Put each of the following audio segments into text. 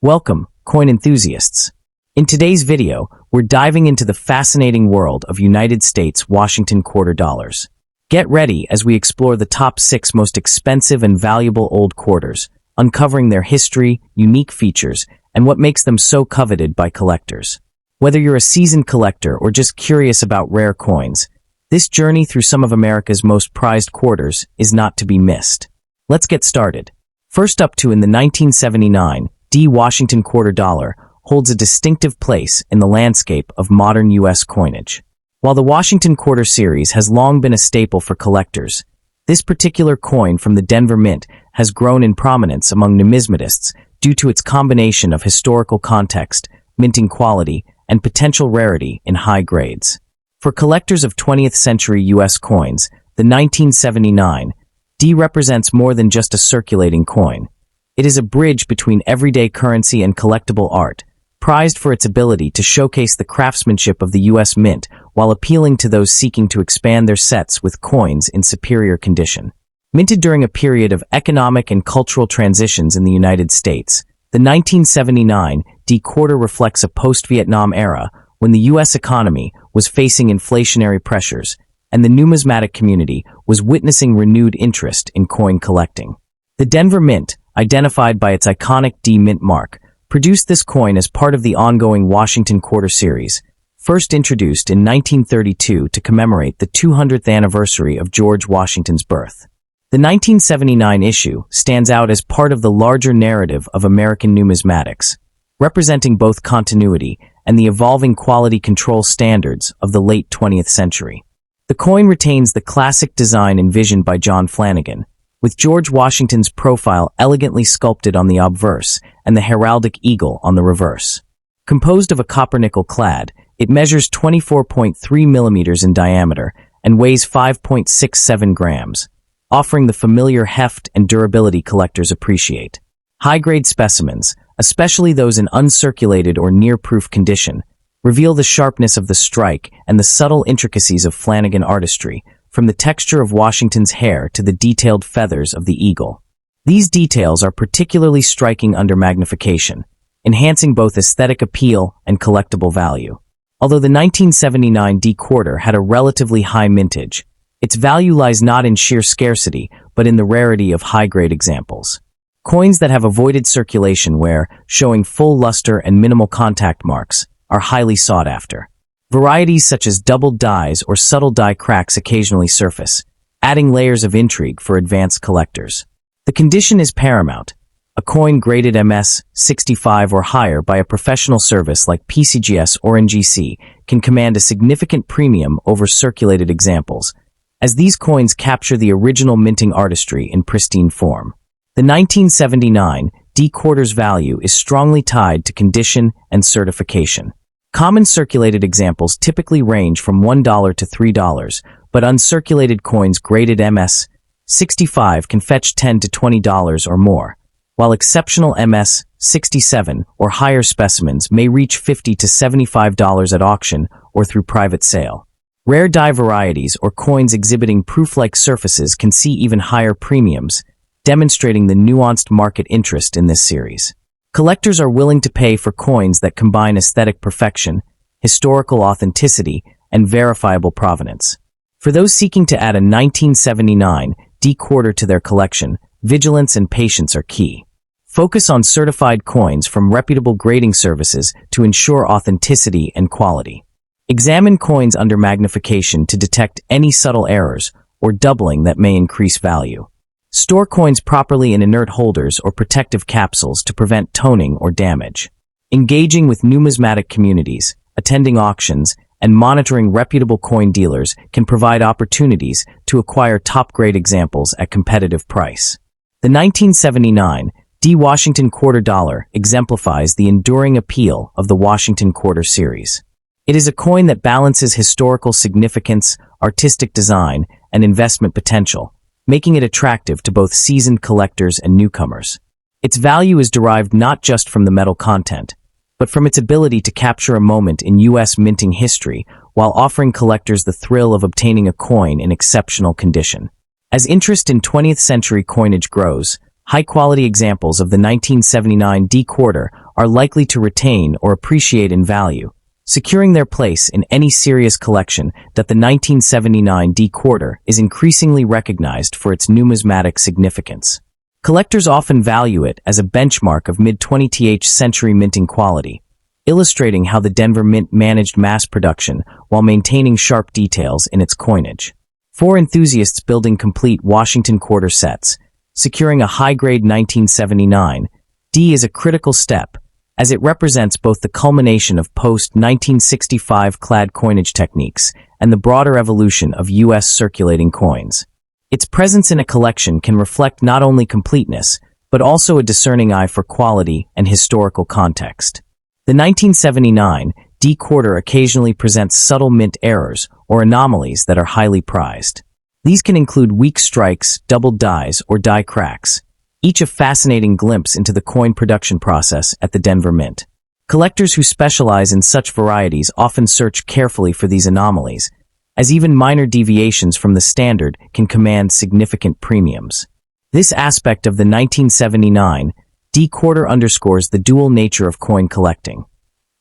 Welcome, coin enthusiasts. In today's video, we're diving into the fascinating world of United States Washington quarter dollars. Get ready as we explore the top 6 most expensive and valuable old quarters, uncovering their history, unique features, and what makes them so coveted by collectors. Whether you're a seasoned collector or just curious about rare coins, this journey through some of America's most prized quarters is not to be missed. Let's get started. First up in the 1979, Washington quarter dollar holds a distinctive place in the landscape of modern U.S. coinage. While the Washington quarter series has long been a staple for collectors, this particular coin from the Denver Mint has grown in prominence among numismatists due to its combination of historical context, minting quality, and potential rarity in high grades. For collectors of 20th century U.S. coins, the 1979 D represents more than just a circulating coin. It is a bridge between everyday currency and collectible art, prized for its ability to showcase the craftsmanship of the U.S. Mint while appealing to those seeking to expand their sets with coins in superior condition. Minted during a period of economic and cultural transitions in the United States, the 1979 D quarter reflects a post-Vietnam era when the U.S. economy was facing inflationary pressures and the numismatic community was witnessing renewed interest in coin collecting. The Denver Mint, identified by its iconic D Mint mark, produced this coin as part of the ongoing Washington quarter series, first introduced in 1932 to commemorate the 200th anniversary of George Washington's birth. The 1979 issue stands out as part of the larger narrative of American numismatics, representing both continuity and the evolving quality control standards of the late 20th century. The coin retains the classic design envisioned by John Flanagan, with George Washington's profile elegantly sculpted on the obverse and the heraldic eagle on the reverse. Composed of a copper-nickel clad, it measures 24.3 millimeters in diameter and weighs 5.67 grams, offering the familiar heft and durability collectors appreciate. High-grade specimens, especially those in uncirculated or near-proof condition, reveal the sharpness of the strike and the subtle intricacies of Flanagan artistry, from the texture of Washington's hair to the detailed feathers of the eagle. These details are particularly striking under magnification, enhancing both aesthetic appeal and collectible value. Although the 1979 D quarter had a relatively high mintage, its value lies not in sheer scarcity, but in the rarity of high-grade examples. Coins that have avoided circulation wear, showing full luster and minimal contact marks, are highly sought after. Varieties such as doubled dies or subtle die cracks occasionally surface, adding layers of intrigue for advanced collectors. The condition is paramount. A coin graded MS 65 or higher by a professional service like PCGS or NGC can command a significant premium over circulated examples, as these coins capture the original minting artistry in pristine form. The 1979 D quarter's value is strongly tied to condition and certification. Common circulated examples typically range from $1 to $3, but uncirculated coins graded MS 65 can fetch $10 to $20 or more, while exceptional MS 67 or higher specimens may reach $50 to $75 at auction or through private sale. Rare die varieties or coins exhibiting proof-like surfaces can see even higher premiums, demonstrating the nuanced market interest in this series. Collectors are willing to pay for coins that combine aesthetic perfection, historical authenticity, and verifiable provenance. For those seeking to add a 1979 D quarter to their collection, vigilance and patience are key. Focus on certified coins from reputable grading services to ensure authenticity and quality. Examine coins under magnification to detect any subtle errors or doubling that may increase value. Store coins properly in inert holders or protective capsules to prevent toning or damage. Engaging with numismatic communities, attending auctions, and monitoring reputable coin dealers can provide opportunities to acquire top-grade examples at competitive price. The 1979 D Washington quarter dollar exemplifies the enduring appeal of the Washington quarter series. It is a coin that balances historical significance, artistic design, and investment potential, making it attractive to both seasoned collectors and newcomers. Its value is derived not just from the metal content, but from its ability to capture a moment in U.S. minting history while offering collectors the thrill of obtaining a coin in exceptional condition. As interest in 20th century coinage grows, high-quality examples of the 1979 D quarter are likely to retain or appreciate in value, securing their place in any serious collection. That the 1979 D quarter is increasingly recognized for its numismatic significance. Collectors often value it as a benchmark of mid-20th century minting quality, illustrating how the Denver Mint managed mass production while maintaining sharp details in its coinage. For enthusiasts building complete Washington quarter sets, securing a high-grade 1979 D is a critical step, as it represents both the culmination of post-1965 clad coinage techniques and the broader evolution of U.S. circulating coins. Its presence in a collection can reflect not only completeness, but also a discerning eye for quality and historical context. The 1979 D quarter occasionally presents subtle mint errors or anomalies that are highly prized. These can include weak strikes, doubled dies, or die cracks, each a fascinating glimpse into the coin production process at the Denver Mint. Collectors who specialize in such varieties often search carefully for these anomalies, as even minor deviations from the standard can command significant premiums. This aspect of the 1979 D quarter underscores the dual nature of coin collecting: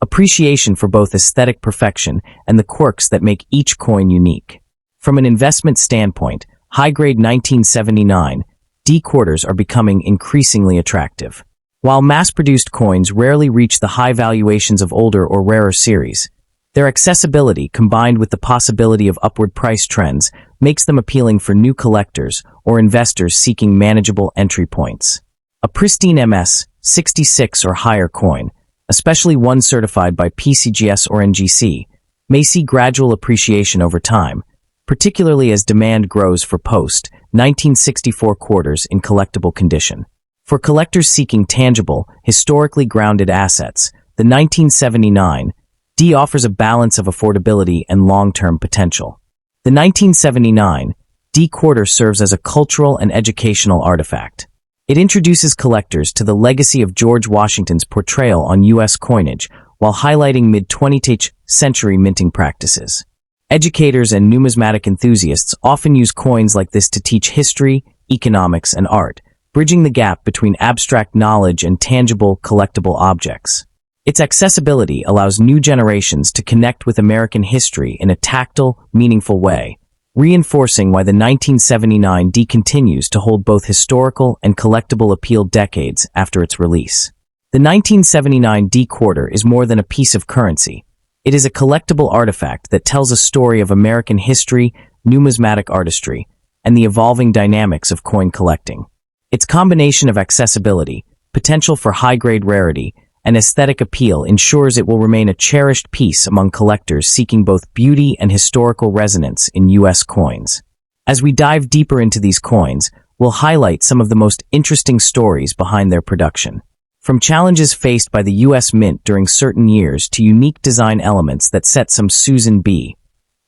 appreciation for both aesthetic perfection and the quirks that make each coin unique. From an investment standpoint, high-grade 1979 D quarters are becoming increasingly attractive. While mass-produced coins rarely reach the high valuations of older or rarer series, their accessibility, combined with the possibility of upward price trends, makes them appealing for new collectors or investors seeking manageable entry points. A pristine MS-66 or higher coin, especially one certified by PCGS or NGC, may see gradual appreciation over time, particularly as demand grows for post-1964 quarters in collectible condition. For collectors seeking tangible, historically grounded assets, the 1979 D offers a balance of affordability and long-term potential. The 1979 D quarter serves as a cultural and educational artifact. It introduces collectors to the legacy of George Washington's portrayal on U.S. coinage while highlighting mid-20th century minting practices. Educators and numismatic enthusiasts often use coins like this to teach history, economics, and art, bridging the gap between abstract knowledge and tangible, collectible objects. Its accessibility allows new generations to connect with American history in a tactile, meaningful way, reinforcing why the 1979 D continues to hold both historical and collectible appeal decades after its release. The 1979 D quarter is more than a piece of currency. It is a collectible artifact that tells a story of American history, numismatic artistry, and the evolving dynamics of coin collecting. Its combination of accessibility, potential for high-grade rarity, and aesthetic appeal ensures it will remain a cherished piece among collectors seeking both beauty and historical resonance in U.S. coins. As we dive deeper into these coins, we'll highlight some of the most interesting stories behind their production. From challenges faced by the U.S. Mint during certain years to unique design elements that set some Susan B.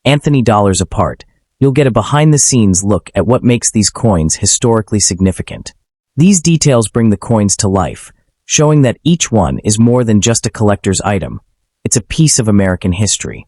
Anthony dollars apart, you'll get a behind-the-scenes look at what makes these coins historically significant. These details bring the coins to life, showing that each one is more than just a collector's item. It's a piece of American history.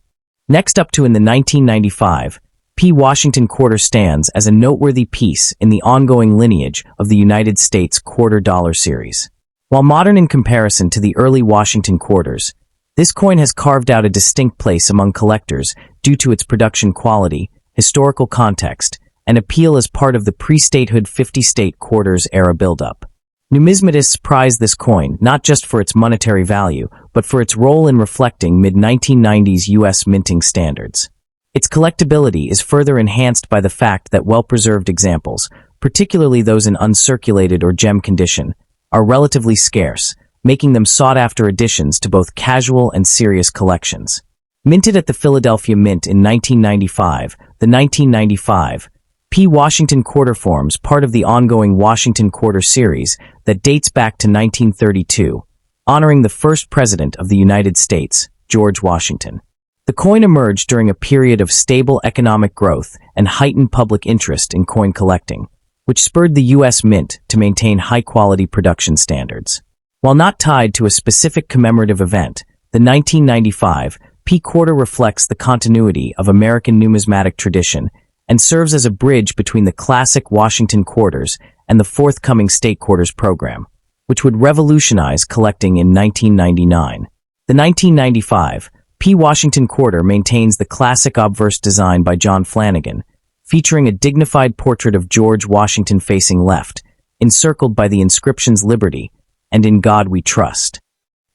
Next up in the 1995 P. Washington quarter stands as a noteworthy piece in the ongoing lineage of the United States quarter dollar series. While modern in comparison to the early Washington quarters, this coin has carved out a distinct place among collectors due to its production quality, historical context, and appeal as part of the pre-statehood 50-state quarters era buildup. Numismatists prize this coin not just for its monetary value, but for its role in reflecting mid-1990s U.S. minting standards. Its collectability is further enhanced by the fact that well-preserved examples, particularly those in uncirculated or gem condition, are relatively scarce, making them sought-after additions to both casual and serious collections. Minted at the Philadelphia Mint in 1995, the 1995 P. Washington quarter forms part of the ongoing Washington quarter series that dates back to 1932, honoring the first president of the United States, George Washington. The coin emerged during a period of stable economic growth and heightened public interest in coin collecting, which spurred the U.S. Mint to maintain high-quality production standards. While not tied to a specific commemorative event, the 1995 P quarter reflects the continuity of American numismatic tradition and serves as a bridge between the classic Washington quarters and the forthcoming state quarters program. which would revolutionize collecting in 1999. The 1995 P. Washington Quarter maintains the classic obverse design by John Flanagan, featuring a dignified portrait of George Washington facing left, encircled by the inscriptions Liberty and In God We Trust.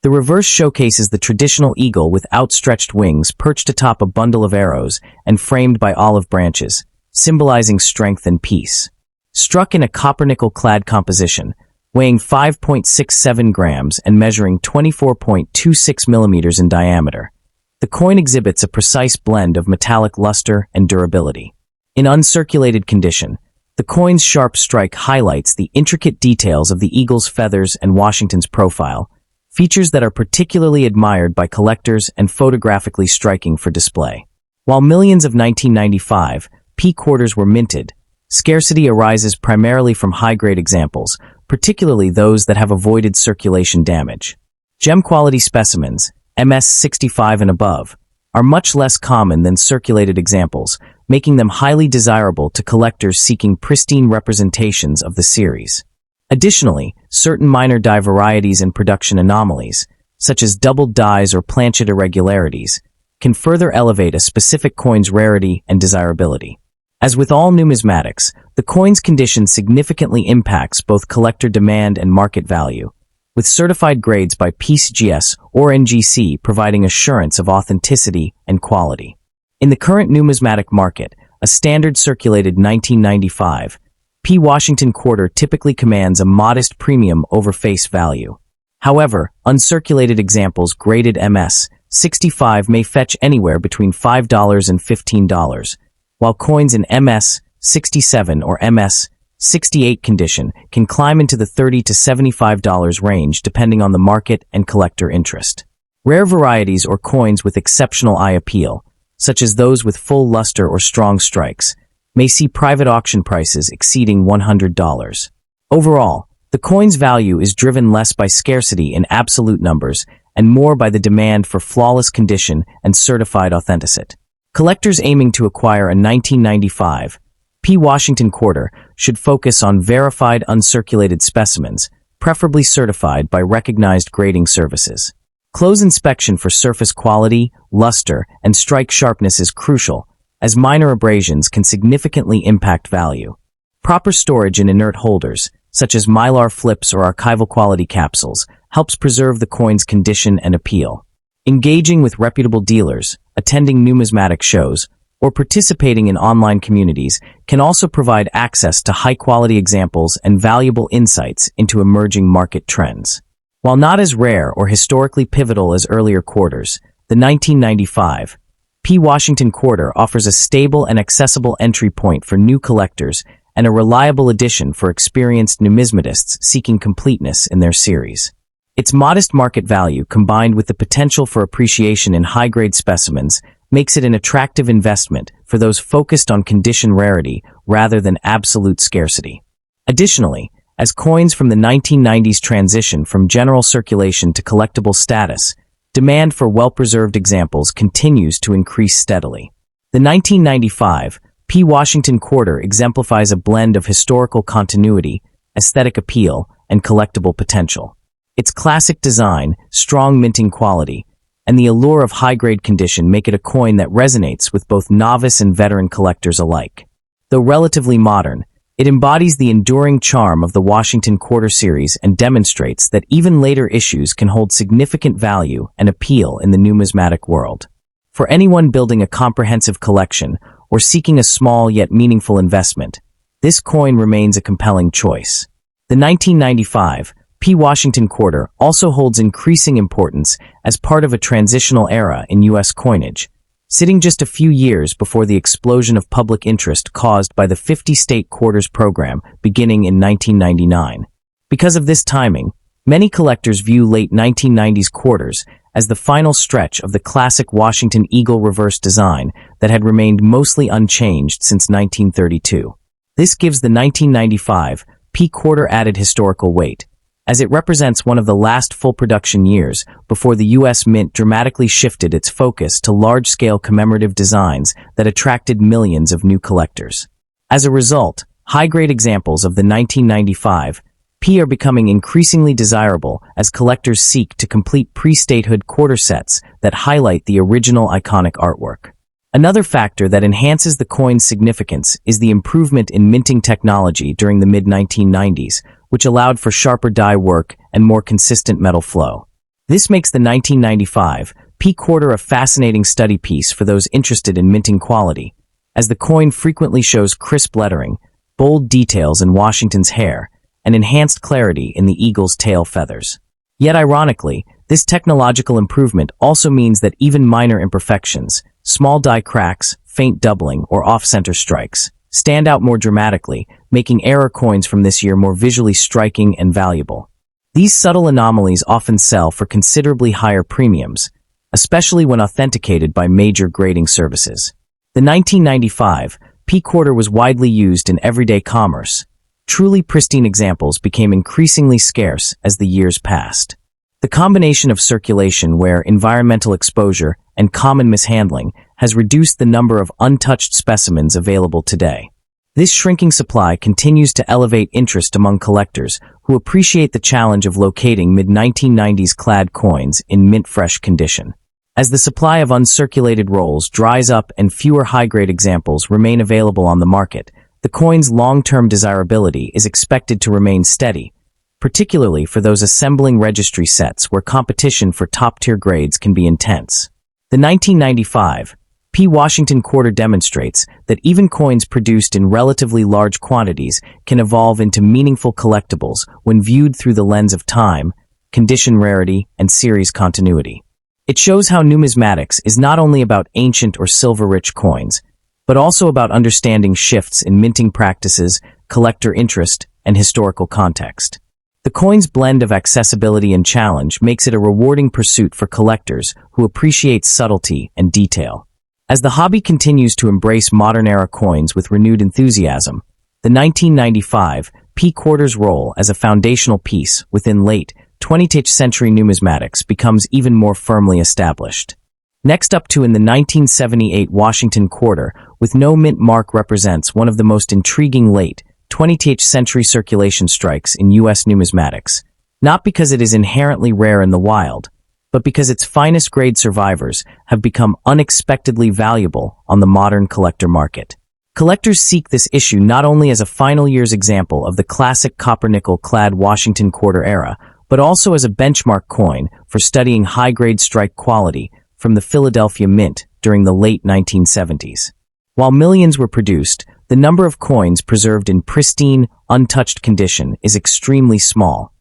The reverse showcases the traditional eagle with outstretched wings perched atop a bundle of arrows and framed by olive branches, symbolizing strength and peace. Struck in a copper-nickel-clad composition, weighing 5.67 grams and measuring 24.26 millimeters in diameter, the coin exhibits a precise blend of metallic luster and durability. In uncirculated condition, the coin's sharp strike highlights the intricate details of the eagle's feathers and Washington's profile, features that are particularly admired by collectors and photographically striking for display. While millions of 1995 P quarters were minted, scarcity arises primarily from high-grade examples, particularly those that have avoided circulation damage. Gem-quality specimens, MS-65 and above, are much less common than circulated examples, making them highly desirable to collectors seeking pristine representations of the series. Additionally, certain minor die varieties and production anomalies, such as doubled dies or planchet irregularities, can further elevate a specific coin's rarity and desirability. As with all numismatics, the coin's condition significantly impacts both collector demand and market value, with certified grades by PCGS or NGC providing assurance of authenticity and quality. In the current numismatic market, a standard circulated 1995 P. Washington Quarter typically commands a modest premium over face value. However, uncirculated examples graded MS-65 may fetch anywhere between $5 and $15, while coins in MS-67 or MS-68 condition can climb into the $30 to $75 range depending on the market and collector interest. Rare varieties or coins with exceptional eye appeal, such as those with full luster or strong strikes, may see private auction prices exceeding $100. Overall, the coin's value is driven less by scarcity in absolute numbers and more by the demand for flawless condition and certified authenticity. Collectors aiming to acquire a 1995 P. Washington Quarter should focus on verified uncirculated specimens, preferably certified by recognized grading services. Close inspection for surface quality, luster, and strike sharpness is crucial, as minor abrasions can significantly impact value. Proper storage in inert holders, such as mylar flips or archival quality capsules, helps preserve the coin's condition and appeal. Engaging with reputable dealers, attending numismatic shows, or participating in online communities can also provide access to high-quality examples and valuable insights into emerging market trends. While not as rare or historically pivotal as earlier quarters, the 1995 P. Washington Quarter offers a stable and accessible entry point for new collectors and a reliable addition for experienced numismatists seeking completeness in their series. Its modest market value, combined with the potential for appreciation in high-grade specimens, makes it an attractive investment for those focused on condition rarity rather than absolute scarcity. Additionally, as coins from the 1990s transition from general circulation to collectible status, demand for well-preserved examples continues to increase steadily. The 1995 P. Washington Quarter exemplifies a blend of historical continuity, aesthetic appeal, and collectible potential. Its classic design, strong minting quality, and the allure of high-grade condition make it a coin that resonates with both novice and veteran collectors alike. Though relatively modern, it embodies the enduring charm of the Washington Quarter series and demonstrates that even later issues can hold significant value and appeal in the numismatic world. For anyone building a comprehensive collection or seeking a small yet meaningful investment, this coin remains a compelling choice. The 1995 P. Washington Quarter also holds increasing importance as part of a transitional era in U.S. coinage, sitting just a few years before the explosion of public interest caused by the 50-state quarters program beginning in 1999. Because of this timing, many collectors view late 1990s quarters as the final stretch of the classic Washington Eagle reverse design that had remained mostly unchanged since 1932. This gives the 1995 P. Quarter added historical weight, as it represents one of the last full production years before the U.S. Mint dramatically shifted its focus to large-scale commemorative designs that attracted millions of new collectors. As a result, high-grade examples of the 1995 P are becoming increasingly desirable as collectors seek to complete pre-statehood quarter sets that highlight the original iconic artwork. Another factor that enhances the coin's significance is the improvement in minting technology during the mid-1990s, which allowed for sharper die work and more consistent metal flow. This makes the 1995 P quarter a fascinating study piece for those interested in minting quality, as the coin frequently shows crisp lettering, bold details in Washington's hair, and enhanced clarity in the eagle's tail feathers. Yet ironically, this technological improvement also means that even minor imperfections, small die cracks, faint doubling, or off-center strikes, stand out more dramatically, making error coins from this year more visually striking and valuable. These subtle anomalies often sell for considerably higher premiums, especially when authenticated by major grading services. The 1995 P quarter was widely used in everyday commerce. Truly pristine examples became increasingly scarce as the years passed. The combination of circulation wear, environmental exposure, and common mishandling has reduced the number of untouched specimens available today. This shrinking supply continues to elevate interest among collectors who appreciate the challenge of locating mid-1990s clad coins in mint-fresh condition. As the supply of uncirculated rolls dries up and fewer high-grade examples remain available on the market, the coin's long-term desirability is expected to remain steady, particularly for those assembling registry sets where competition for top-tier grades can be intense. The 1995 P Washington quarter demonstrates that even coins produced in relatively large quantities can evolve into meaningful collectibles when viewed through the lens of time, condition rarity, and series continuity. It shows how numismatics is not only about ancient or silver-rich coins, but also about understanding shifts in minting practices, collector interest, and historical context. The coin's blend of accessibility and challenge makes it a rewarding pursuit for collectors who appreciate subtlety and detail. As the hobby continues to embrace modern-era coins with renewed enthusiasm, the 1995 P quarter's role as a foundational piece within late 20th century numismatics becomes even more firmly established. Next up in the 1978 Washington quarter, with no mint mark, represents one of the most intriguing late 20th century circulation strikes in U.S. numismatics, not because it is inherently rare in the wild, but because its finest grade survivors have become unexpectedly valuable on the modern collector market. Collectors seek this issue not only as a final year's example of the classic copper-nickel clad Washington quarter era, but also as a benchmark coin for studying high-grade strike quality from the Philadelphia Mint during the late 1970s. While millions were produced, the number of coins preserved in pristine, untouched condition is extremely small,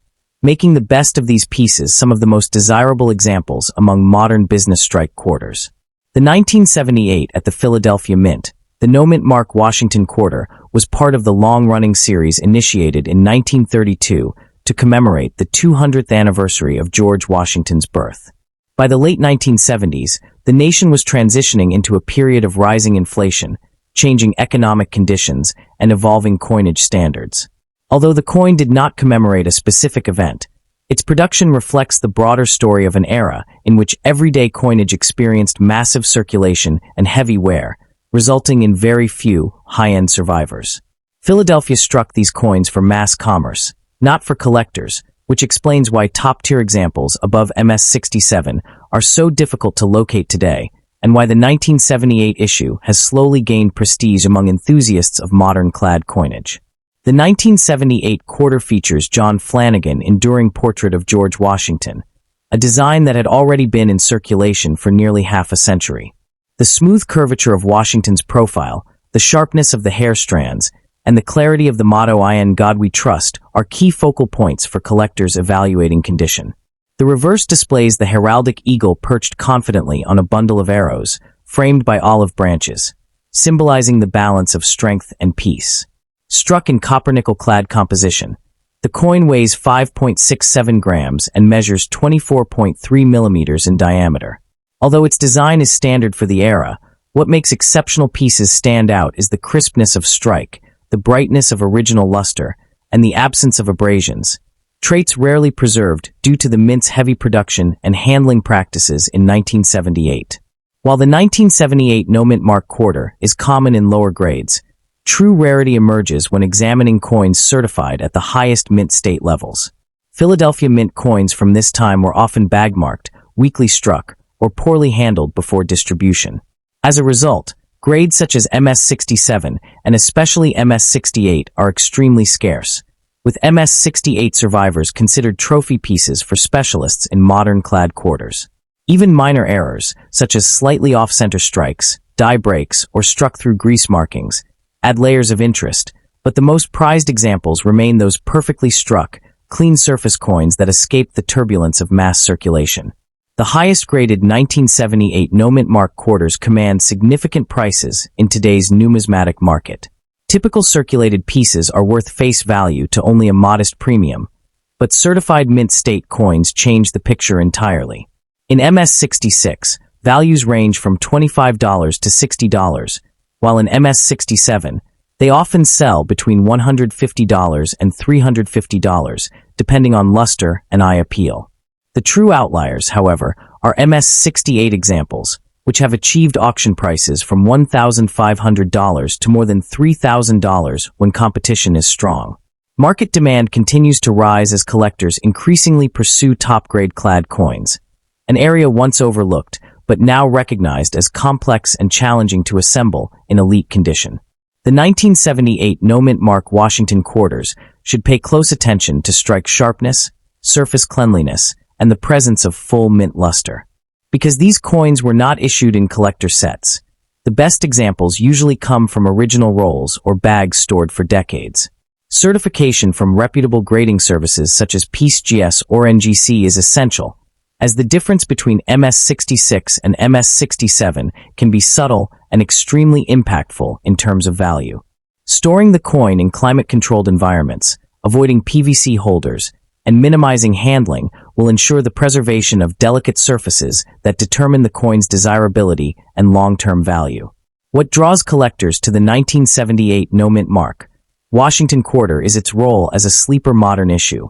making the best of these pieces some of the most desirable examples among modern business strike quarters. The 1978 at the Philadelphia Mint, the no mint mark Washington quarter, was part of the long-running series initiated in 1932 to commemorate the 200th anniversary of George Washington's birth. By the late 1970s, the nation was transitioning into a period of rising inflation, changing economic conditions, and evolving coinage standards. Although the coin did not commemorate a specific event, its production reflects the broader story of an era in which everyday coinage experienced massive circulation and heavy wear, resulting in very few high-end survivors. Philadelphia struck these coins for mass commerce, not for collectors, which explains why top-tier examples above MS-67 are so difficult to locate today, and why the 1978 issue has slowly gained prestige among enthusiasts of modern clad coinage. The 1978 quarter features John Flanagan's enduring portrait of George Washington, a design that had already been in circulation for nearly half a century. The smooth curvature of Washington's profile, the sharpness of the hair strands, and the clarity of the motto "In God We Trust" are key focal points for collectors evaluating condition. The reverse displays the heraldic eagle perched confidently on a bundle of arrows, framed by olive branches, symbolizing the balance of strength and peace. Struck in copper-nickel clad composition, the coin weighs 5.67 grams and measures 24.3 millimeters in diameter. Although its design is standard for the era, what makes exceptional pieces stand out is the crispness of strike, the brightness of original luster, and the absence of abrasions, traits rarely preserved due to the mint's heavy production and handling practices in 1978. While the 1978 no mint mark quarter is common in lower grades, True rarity emerges when examining coins certified at the highest mint state levels. Philadelphia Mint coins from this time were often bag-marked, weakly struck, or poorly handled before distribution. As a result, grades such as MS-67 and especially MS-68 are extremely scarce, with MS-68 survivors considered trophy pieces for specialists in modern clad quarters. Even minor errors, such as slightly off-center strikes, die breaks, or struck through grease markings, add layers of interest, but the most prized examples remain those perfectly struck, clean surface coins that escape the turbulence of mass circulation. The highest graded 1978 no-mint mark quarters command significant prices in today's numismatic market. Typical circulated pieces are worth face value to only a modest premium, but certified mint state coins change the picture entirely. In MS-66, values range from $25 to $60, while in MS-67, they often sell between $150 and $350, depending on luster and eye appeal. The true outliers, however, are MS-68 examples, which have achieved auction prices from $1,500 to more than $3,000 when competition is strong. Market demand continues to rise as collectors increasingly pursue top-grade clad coins, an area once overlooked but now recognized as complex and challenging to assemble in elite condition. The 1978 no-mint mark Washington quarters should pay close attention to strike sharpness, surface cleanliness, and the presence of full mint luster. Because these coins were not issued in collector sets, the best examples usually come from original rolls or bags stored for decades. Certification from reputable grading services such as PeaceGS or NGC is essential, as the difference between MS-66 and MS-67 can be subtle and extremely impactful in terms of value. Storing the coin in climate-controlled environments, avoiding PVC holders, and minimizing handling will ensure the preservation of delicate surfaces that determine the coin's desirability and long-term value. What draws collectors to the 1978 no-mint mark Washington quarter is its role as a sleeper modern issue,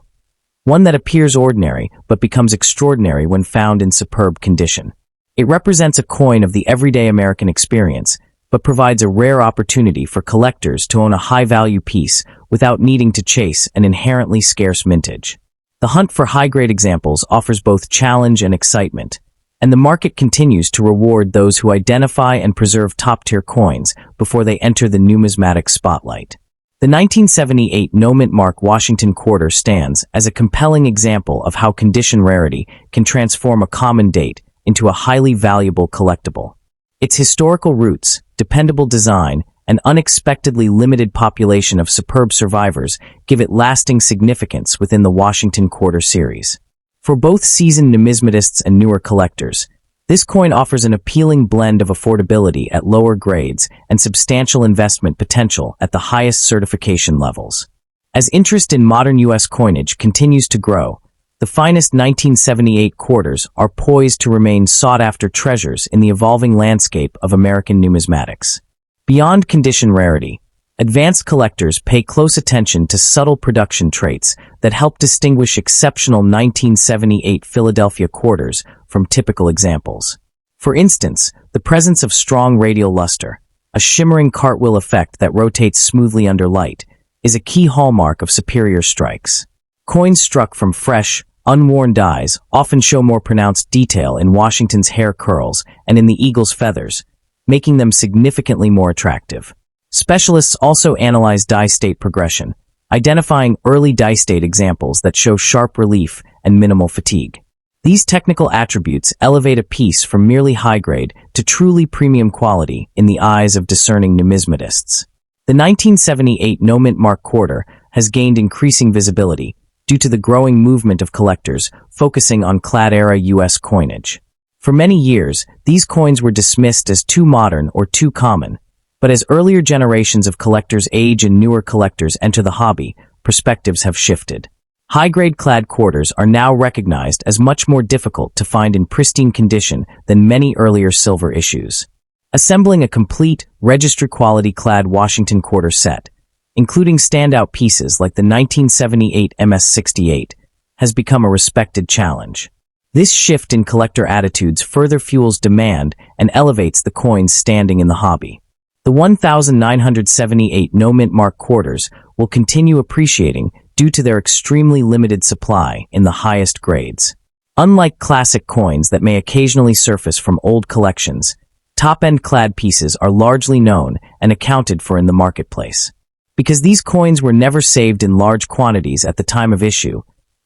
one that appears ordinary but becomes extraordinary when found in superb condition. It represents a coin of the everyday American experience, but provides a rare opportunity for collectors to own a high-value piece without needing to chase an inherently scarce mintage. The hunt for high-grade examples offers both challenge and excitement, and the market continues to reward those who identify and preserve top-tier coins before they enter the numismatic spotlight. The 1978 no-mint mark Washington quarter stands as a compelling example of how condition rarity can transform a common date into a highly valuable collectible. Its historical roots, dependable design, and unexpectedly limited population of superb survivors give it lasting significance within the Washington quarter series. For both seasoned numismatists and newer collectors, this coin offers an appealing blend of affordability at lower grades and substantial investment potential at the highest certification levels. As interest in modern U.S. coinage continues to grow, the finest 1978 quarters are poised to remain sought-after treasures in the evolving landscape of American numismatics. Beyond condition rarity, advanced collectors pay close attention to subtle production traits that help distinguish exceptional 1978 Philadelphia quarters from typical examples. For instance, the presence of strong radial luster, a shimmering cartwheel effect that rotates smoothly under light, is a key hallmark of superior strikes. Coins struck from fresh, unworn dies often show more pronounced detail in Washington's hair curls and in the eagle's feathers, making them significantly more attractive. Specialists also analyze die state progression, identifying early die state examples that show sharp relief and minimal fatigue. These technical attributes elevate a piece from merely high-grade to truly premium quality in the eyes of discerning numismatists. The 1978 no-mint mark quarter has gained increasing visibility due to the growing movement of collectors focusing on clad-era U.S. coinage. For many years, these coins were dismissed as too modern or too common, but as earlier generations of collectors age and newer collectors enter the hobby, perspectives have shifted. High-grade clad quarters are now recognized as much more difficult to find in pristine condition than many earlier silver issues. Assembling a complete, registry-quality clad Washington quarter set, including standout pieces like the 1978 MS-68, has become a respected challenge. This shift in collector attitudes further fuels demand and elevates the coin's standing in the hobby. The 1978 no-mint mark quarters will continue appreciating due to their extremely limited supply in the highest grades. Unlike classic coins that may occasionally surface from old collections, top-end clad pieces are largely known and accounted for in the marketplace. Because these coins were never saved in large quantities at the time of issue,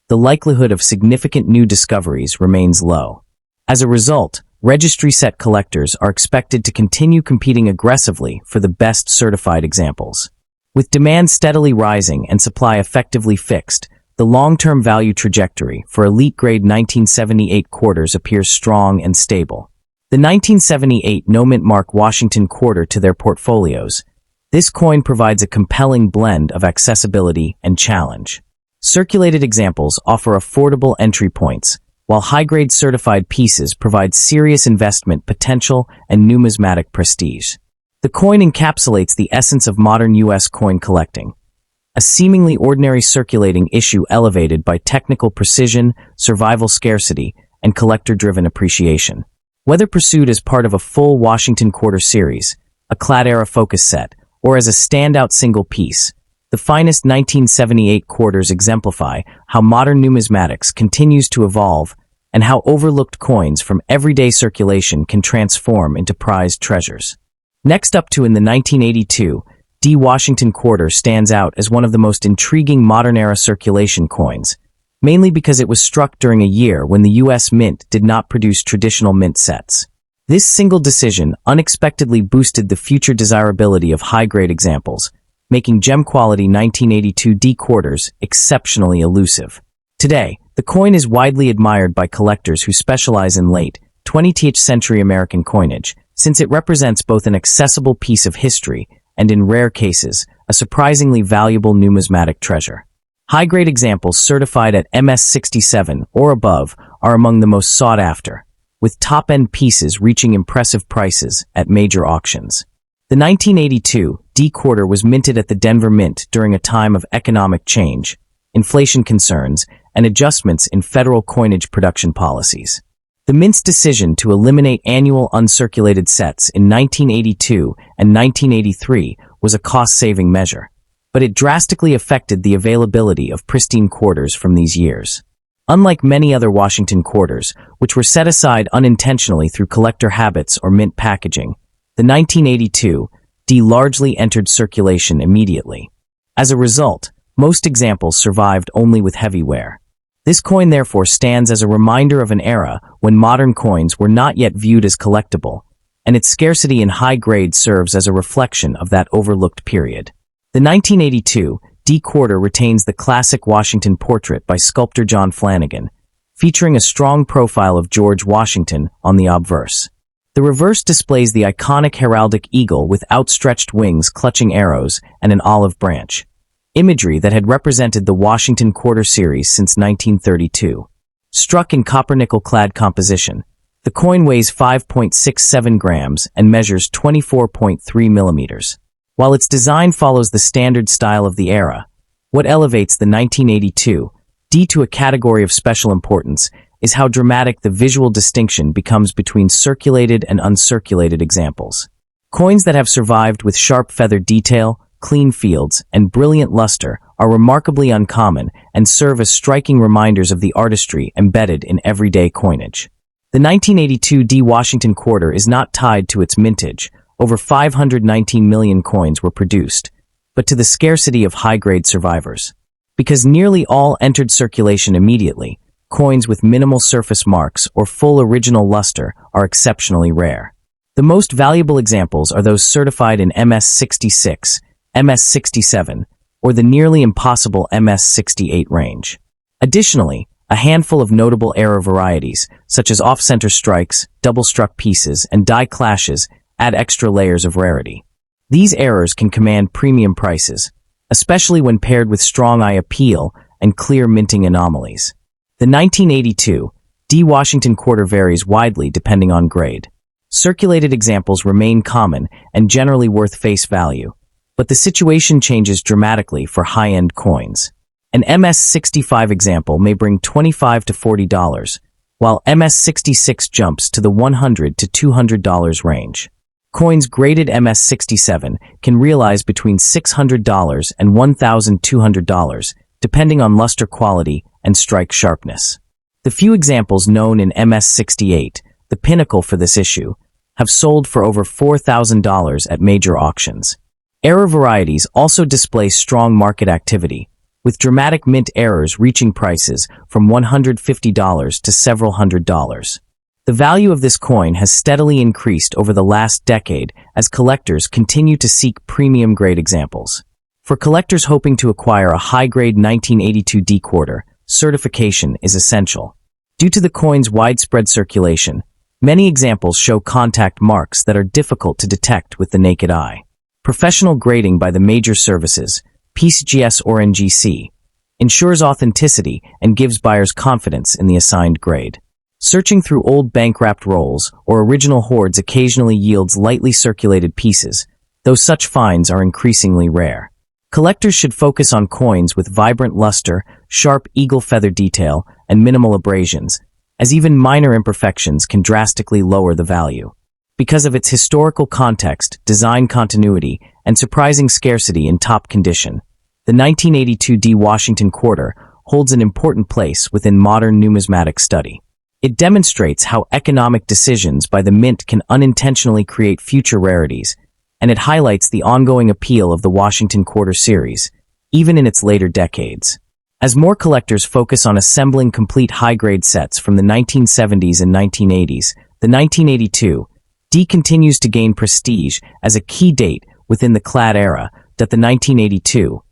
the likelihood of significant new discoveries remains low. As a result, registry set collectors are expected to continue competing aggressively for the best certified examples. With demand steadily rising and supply effectively fixed, the long-term value trajectory for elite-grade 1978 quarters appears strong and stable. The 1978 no-mint mark Washington quarter to their portfolios. This coin provides a compelling blend of accessibility and challenge. Circulated examples offer affordable entry points, while high-grade certified pieces provide serious investment potential and numismatic prestige. The coin encapsulates the essence of modern U.S. coin collecting, a seemingly ordinary circulating issue elevated by technical precision, survival scarcity, and collector-driven appreciation. Whether pursued as part of a full Washington quarter series, a clad-era focus set, or as a standout single piece, the finest 1978 quarters exemplify how modern numismatics continues to evolve and how overlooked coins from everyday circulation can transform into prized treasures. Next up in the 1982, D. Washington quarter stands out as one of the most intriguing modern-era circulation coins, mainly because it was struck during a year when the U.S. Mint did not produce traditional mint sets. This single decision unexpectedly boosted the future desirability of high-grade examples, making gem-quality 1982 D quarters exceptionally elusive. Today, the coin is widely admired by collectors who specialize in late 20th century American coinage, since it represents both an accessible piece of history and, in rare cases, a surprisingly valuable numismatic treasure. High-grade examples certified at MS-67 or above are among the most sought after, with top-end pieces reaching impressive prices at major auctions. The 1982 D quarter was minted at the Denver Mint during a time of economic change, inflation concerns, and adjustments in federal coinage production policies. The Mint's decision to eliminate annual uncirculated sets in 1982 and 1983 was a cost-saving measure, but it drastically affected the availability of pristine quarters from these years. Unlike many other Washington quarters, which were set aside unintentionally through collector habits or mint packaging, the 1982 D largely entered circulation immediately. As a result, most examples survived only with heavy wear. This coin therefore stands as a reminder of an era when modern coins were not yet viewed as collectible, and its scarcity in high grade serves as a reflection of that overlooked period. The 1982 D quarter retains the classic Washington portrait by sculptor John Flanagan, featuring a strong profile of George Washington on the obverse. The reverse displays the iconic heraldic eagle with outstretched wings clutching arrows and an olive branch, imagery that had represented the Washington quarter series since 1932. Struck in copper-nickel clad composition, the coin weighs 5.67 grams and measures 24.3 millimeters. While its design follows the standard style of the era, what elevates the 1982 D to a category of special importance is how dramatic the visual distinction becomes between circulated and uncirculated examples. Coins that have survived with sharp feathered detail, clean fields, and brilliant luster are remarkably uncommon and serve as striking reminders of the artistry embedded in everyday coinage. The 1982 D Washington quarter is not tied to its mintage. Over 519 million coins were produced, but to the scarcity of high-grade survivors. Because nearly all entered circulation immediately, coins with minimal surface marks or full original luster are exceptionally rare. The most valuable examples are those certified in MS-66, MS-67, or the nearly impossible MS-68 range. Additionally, a handful of notable error varieties, such as off-center strikes, double-struck pieces, and die clashes, add extra layers of rarity. These errors can command premium prices, especially when paired with strong eye appeal and clear minting anomalies. The 1982 D Washington quarter varies widely depending on grade. Circulated examples remain common and generally worth face value, but the situation changes dramatically for high-end coins. An MS-65 example may bring $25 to $40, while MS-66 jumps to the $100 to $200 range. Coins graded MS-67 can realize between $600 and $1,200, depending on luster quality and strike sharpness. The few examples known in MS-68, the pinnacle for this issue, have sold for over $4,000 at major auctions. Error varieties also display strong market activity, with dramatic mint errors reaching prices from $150 to several $100s. The value of this coin has steadily increased over the last decade as collectors continue to seek premium-grade examples. For collectors hoping to acquire a high-grade 1982 D quarter, certification is essential. Due to the coin's widespread circulation, many examples show contact marks that are difficult to detect with the naked eye. Professional grading by the major services, PCGS or NGC, ensures authenticity and gives buyers confidence in the assigned grade. Searching through old bank-wrapped rolls or original hoards occasionally yields lightly circulated pieces, though such finds are increasingly rare. Collectors should focus on coins with vibrant luster, sharp eagle feather detail, and minimal abrasions, as even minor imperfections can drastically lower the value. Because of its historical context, design continuity, and surprising scarcity in top condition, the 1982 D Washington quarter holds an important place within modern numismatic study. It demonstrates how economic decisions by the mint can unintentionally create future rarities, and it highlights the ongoing appeal of the Washington quarter series, even in its later decades. As more collectors focus on assembling complete high-grade sets from the 1970s and 1980s, the 1982 D continues to gain prestige as a key date within the clad era that the 1982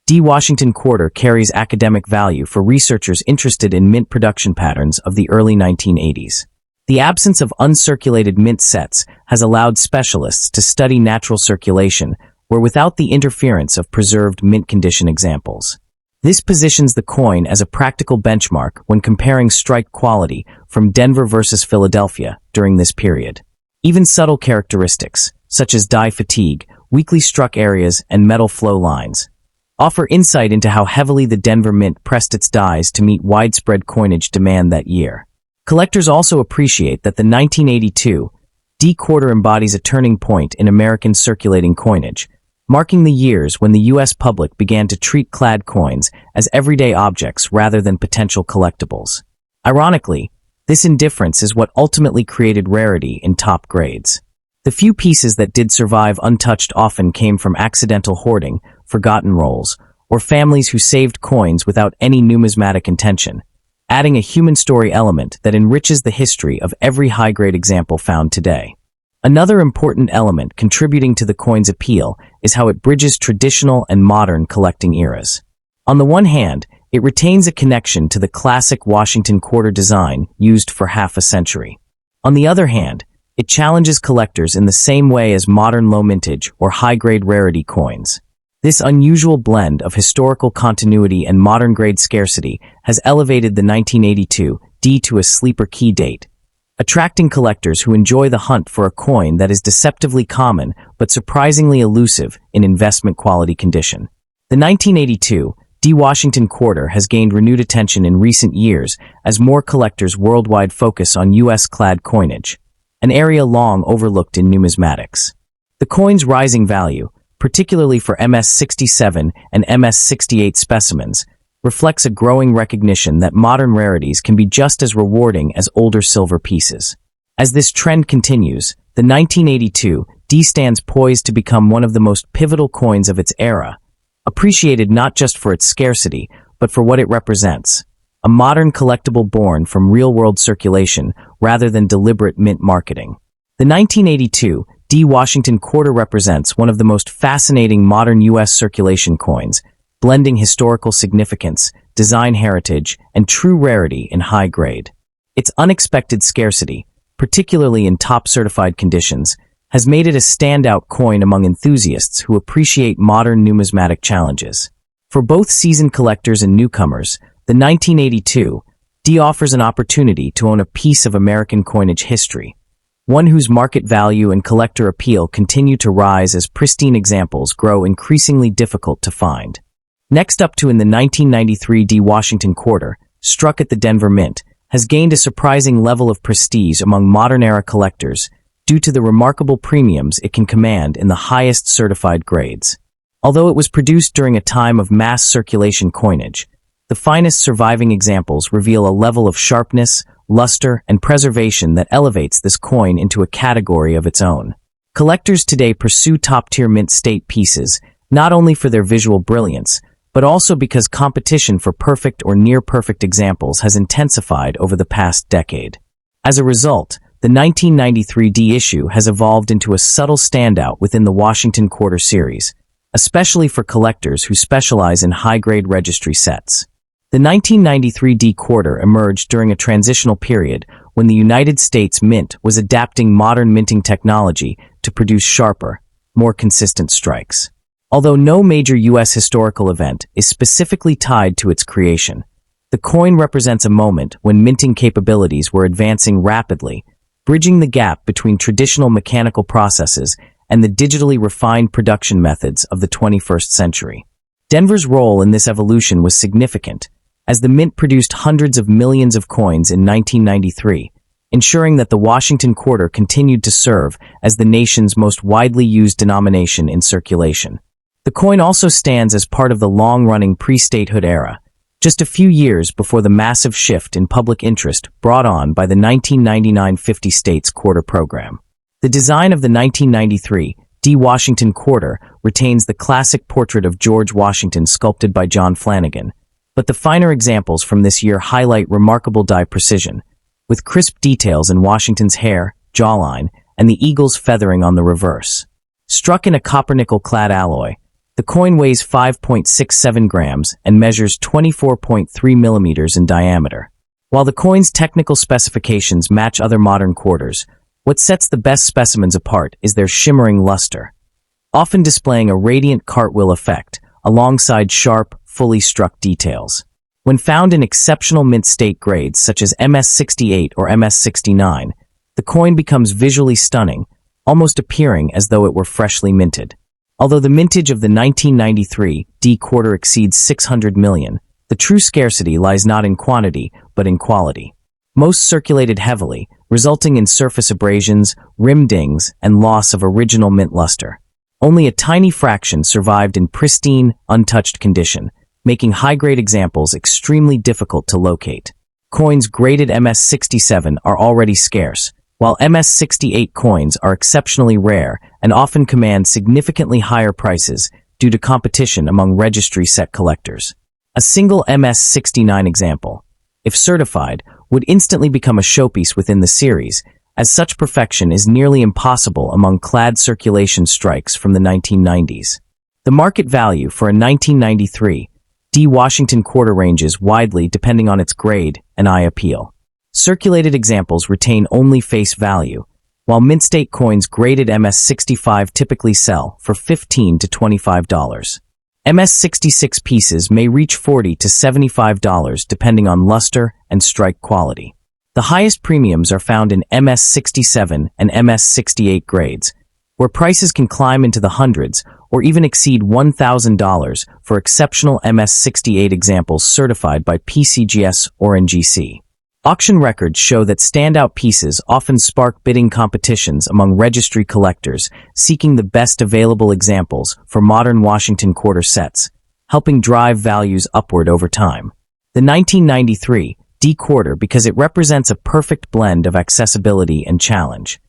D Washington quarter carries academic value for researchers interested in mint production patterns of the early 1980s. The absence of uncirculated mint sets has allowed specialists to study natural circulation where without the interference of preserved mint condition examples. This positions the coin as a practical benchmark when comparing strike quality from Denver versus Philadelphia during this period. Even subtle characteristics, such as die fatigue, weakly struck areas, and metal flow lines, offer insight into how heavily the Denver Mint pressed its dies to meet widespread coinage demand that year. Collectors also appreciate that the 1982 D quarter embodies a turning point in American circulating coinage, marking the years when the U.S. public began to treat clad coins as everyday objects rather than potential collectibles. Ironically, this indifference is what ultimately created rarity in top grades. The few pieces that did survive untouched often came from accidental hoarding, forgotten rolls, or families who saved coins without any numismatic intention, adding a human story element that enriches the history of every high-grade example found today. Another important element contributing to the coin's appeal is how it bridges traditional and modern collecting eras. On the one hand, it retains a connection to the classic Washington quarter design used for half a century. On the other hand, it challenges collectors in the same way as modern low-mintage or high-grade rarity coins. This unusual blend of historical continuity and modern-grade scarcity has elevated the 1982 D to a sleeper key date, attracting collectors who enjoy the hunt for a coin that is deceptively common but surprisingly elusive in investment quality condition. The 1982 D Washington quarter has gained renewed attention in recent years as more collectors worldwide focus on U.S. clad coinage, an area long overlooked in numismatics. The coin's rising value, particularly for MS-67 and MS-68 specimens, reflects a growing recognition that modern rarities can be just as rewarding as older silver pieces. As this trend continues, the 1982 D stands poised to become one of the most pivotal coins of its era, appreciated not just for its scarcity, but for what it represents, a modern collectible born from real-world circulation rather than deliberate mint marketing. The 1982 D Washington quarter represents one of the most fascinating modern U.S. circulation coins, blending historical significance, design heritage, and true rarity in high grade. Its unexpected scarcity, particularly in top-certified conditions, has made it a standout coin among enthusiasts who appreciate modern numismatic challenges. For both seasoned collectors and newcomers, the 1982 D offers an opportunity to own a piece of American coinage history, one whose market value and collector appeal continue to rise as pristine examples grow increasingly difficult to find. Next up to in the 1993 D Washington quarter, struck at the Denver Mint, has gained a surprising level of prestige among modern-era collectors due to the remarkable premiums it can command in the highest certified grades. Although it was produced during a time of mass circulation coinage, the finest surviving examples reveal a level of sharpness, luster, and preservation that elevates this coin into a category of its own. Collectors today pursue top-tier mint state pieces, not only for their visual brilliance, but also because competition for perfect or near-perfect examples has intensified over the past decade. As a result, the 1993 D issue has evolved into a subtle standout within the Washington Quarter series, especially for collectors who specialize in high-grade registry sets. The 1993 D Quarter emerged during a transitional period when the United States Mint was adapting modern minting technology to produce sharper, more consistent strikes. Although no major U.S. historical event is specifically tied to its creation, the coin represents a moment when minting capabilities were advancing rapidly, bridging the gap between traditional mechanical processes and the digitally refined production methods of the 21st century. Denver's role in this evolution was significant, as the Mint produced hundreds of millions of coins in 1993, ensuring that the Washington Quarter continued to serve as the nation's most widely used denomination in circulation. The coin also stands as part of the long-running pre-statehood era, just a few years before the massive shift in public interest brought on by the 1999 50 States Quarter program. The design of the 1993 D Washington Quarter retains the classic portrait of George Washington sculpted by John Flanagan, but the finer examples from this year highlight remarkable die precision, with crisp details in Washington's hair, jawline, and the eagle's feathering on the reverse. Struck in a copper-nickel-clad alloy, the coin weighs 5.67 grams and measures 24.3 millimeters in diameter. While the coin's technical specifications match other modern quarters, what sets the best specimens apart is their shimmering luster, often displaying a radiant cartwheel effect alongside sharp, fully struck details. When found in exceptional mint state grades such as MS68 or MS69, the coin becomes visually stunning, almost appearing as though it were freshly minted. Although the mintage of the 1993 D Quarter exceeds 600 million, the true scarcity lies not in quantity, but in quality. Most circulated heavily, resulting in surface abrasions, rim dings, and loss of original mint luster. Only a tiny fraction survived in pristine, untouched condition, making high-grade examples extremely difficult to locate. Coins graded MS67 are already scarce, while MS68 coins are exceptionally rare and often command significantly higher prices due to competition among registry set collectors. A single MS69 example, if certified, would instantly become a showpiece within the series, as such perfection is nearly impossible among clad circulation strikes from the 1990s. The market value for a 1993 D Washington Quarter ranges widely depending on its grade and eye appeal. Circulated examples retain only face value, while mint state coins graded MS65 typically sell for $15 to $25. MS66 pieces may reach $40 to $75 depending on luster and strike quality. The highest premiums are found in MS67 and MS68 grades, where prices can climb into the hundreds or even exceed $1,000 for exceptional MS68 examples certified by PCGS or NGC. Auction records show that standout pieces often spark bidding competitions among registry collectors seeking the best available examples for modern Washington Quarter sets, helping drive values upward over time. The 1993 D Quarter because it represents a perfect blend of accessibility and challenge.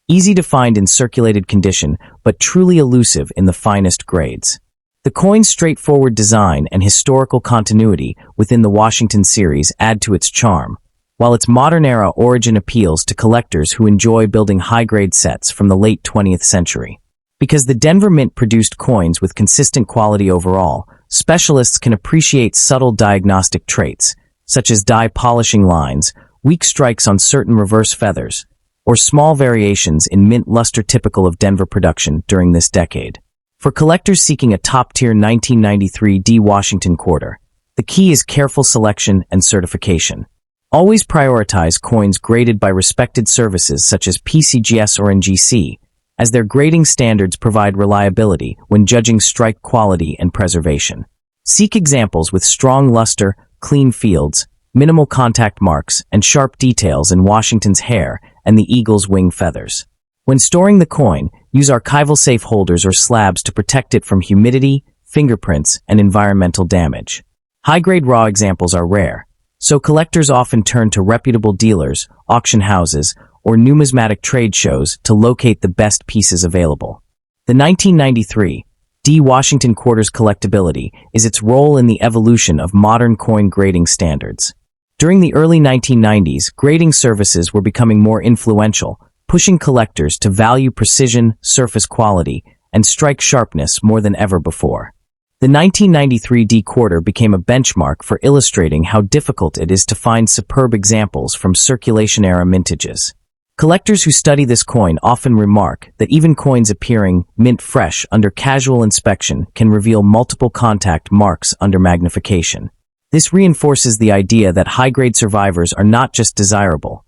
Easy to find in circulated condition, but truly elusive in the finest grades. The coin's straightforward design and historical continuity within the Washington series add to its charm, while its modern-era origin appeals to collectors who enjoy building high-grade sets from the late 20th century. Because the Denver Mint produced coins with consistent quality overall, specialists can appreciate subtle diagnostic traits, such as die polishing lines, weak strikes on certain reverse feathers, or small variations in mint luster typical of Denver production during this decade. For collectors seeking a top-tier 1993 D Washington Quarter, the key is careful selection and certification. Always prioritize coins graded by respected services such as PCGS or NGC, as their grading standards provide reliability when judging strike quality and preservation. Seek examples with strong luster, clean fields, minimal contact marks, and sharp details in Washington's hair and the eagle's wing feathers. When storing the coin, use archival safe holders or slabs to protect it from humidity, fingerprints, and environmental damage. High-grade raw examples are rare, so collectors often turn to reputable dealers, auction houses, or numismatic trade shows to locate the best pieces available. The 1993 D. Washington Quarter's collectability is its role in the evolution of modern coin grading standards. During the early 1990s, grading services were becoming more influential, pushing collectors to value precision, surface quality, and strike sharpness more than ever before. The 1993 D quarter became a benchmark for illustrating how difficult it is to find superb examples from circulation-era mintages. Collectors who study this coin often remark that even coins appearing mint-fresh under casual inspection can reveal multiple contact marks under magnification. This reinforces the idea that high-grade survivors are not just desirable.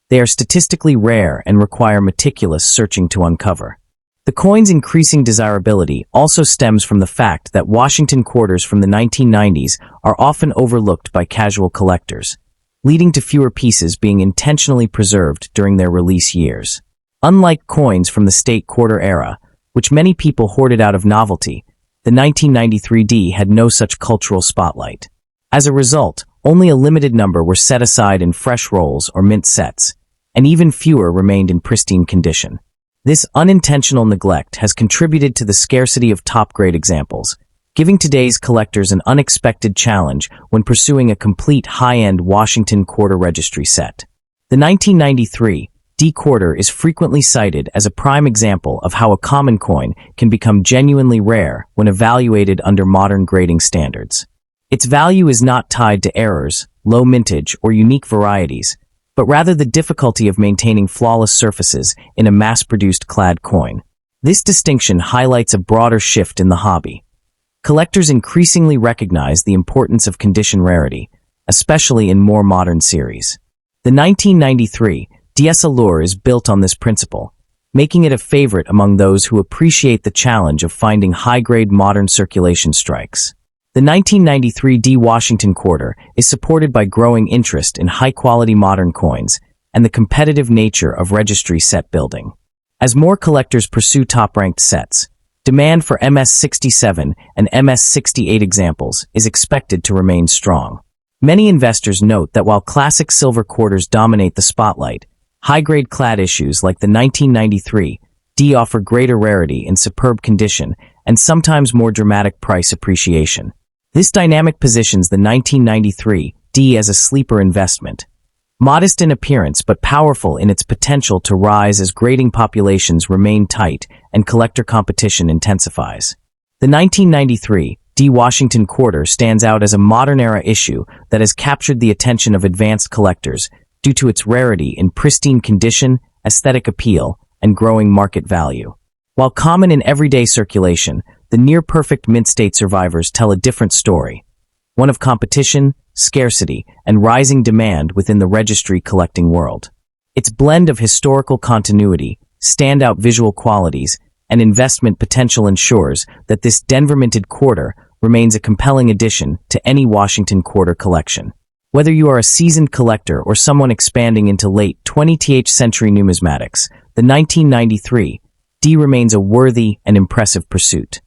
They are statistically rare and require meticulous searching to uncover. The coin's increasing desirability also stems from the fact that Washington quarters from the 1990s are often overlooked by casual collectors, leading to fewer pieces being intentionally preserved during their release years. Unlike coins from the state quarter era, which many people hoarded out of novelty, the 1993 D had no such cultural spotlight. As a result, only a limited number were set aside in fresh rolls or mint sets, and even fewer remained in pristine condition. This unintentional neglect has contributed to the scarcity of top-grade examples, giving today's collectors an unexpected challenge when pursuing a complete high-end Washington quarter registry set. The 1993 D quarter is frequently cited as a prime example of how a common coin can become genuinely rare when evaluated under modern grading standards. Its value is not tied to errors, low mintage, or unique varieties, but rather the difficulty of maintaining flawless surfaces in a mass-produced clad coin. This distinction highlights a broader shift in the hobby. Collectors increasingly recognize the importance of condition rarity, especially in more modern series. The 1993 DS Allure is built on this principle, making it a favorite among those who appreciate the challenge of finding high-grade modern circulation strikes. The 1993 D Washington quarter is supported by growing interest in high-quality modern coins and the competitive nature of registry set building. As more collectors pursue top-ranked sets, demand for MS-67 and MS-68 examples is expected to remain strong. Many investors note that while classic silver quarters dominate the spotlight, high-grade clad issues like the 1993 D offer greater rarity in superb condition and sometimes more dramatic price appreciation. This dynamic positions the 1993 D as a sleeper investment, modest in appearance but powerful in its potential to rise as grading populations remain tight and collector competition intensifies. The 1993 D Washington quarter stands out as a modern-era issue that has captured the attention of advanced collectors due to its rarity in pristine condition, aesthetic appeal, and growing market value. While common in everyday circulation, the near-perfect mint-state survivors tell a different story, one of competition, scarcity, and rising demand within the registry collecting world. Its blend of historical continuity, standout visual qualities, and investment potential ensures that this Denver-minted quarter remains a compelling addition to any Washington quarter collection. Whether you are a seasoned collector or someone expanding into late 20th century numismatics, the 1993 D remains a worthy and impressive pursuit.